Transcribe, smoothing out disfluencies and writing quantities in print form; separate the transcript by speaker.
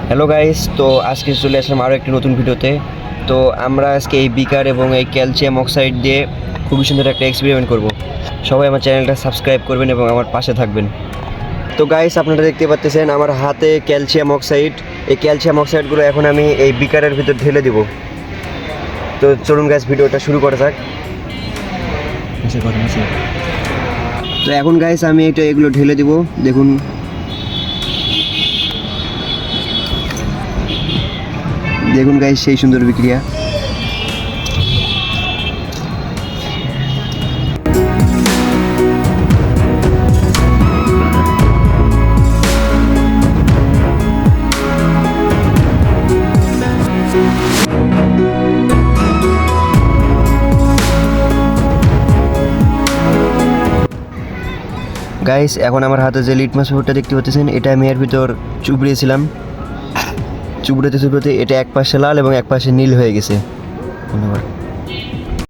Speaker 1: Hello guys, তো আজকে চলে আসলাম আরও একটি নতুন ভিডিওতে। তো আমরা আজকে এই বিকার এবং এই ক্যালসিয়াম অক্সাইড দিয়ে খুবই সুন্দর একটা এক্সপেরিমেন্ট করব। সবাই আমার চ্যানেলটা সাবস্ক্রাইব করবেন এবং আমার পাশে থাকবেন। তো গাইস, আপনারা দেখতে পাচ্ছেন আমার হাতে ক্যালসিয়াম অক্সাইড। এই ক্যালসিয়াম অক্সাইডগুলো এখন আমি এই বিকারের ভিতর ঢেলে দেব। তো চলুন গাইস, ভিডিওটা শুরু করা যাক। তো এখন গাইস আমি এগুলো ঢেলে দেব। দেখুন, দেখুন গাইস, সেই সুন্দর বিক্রিয়া। গাইস, এখন আমার হাতে যে লিটমাস পেপারটা দেখতে পাচ্ছেন, এটা আমি এর ভিতর চুবড়িয়েছিলাম। চুবড়োতে এটা এক পাশে লাল এবং এক পাশে নীল হয়ে গেছে। ধন্যবাদ।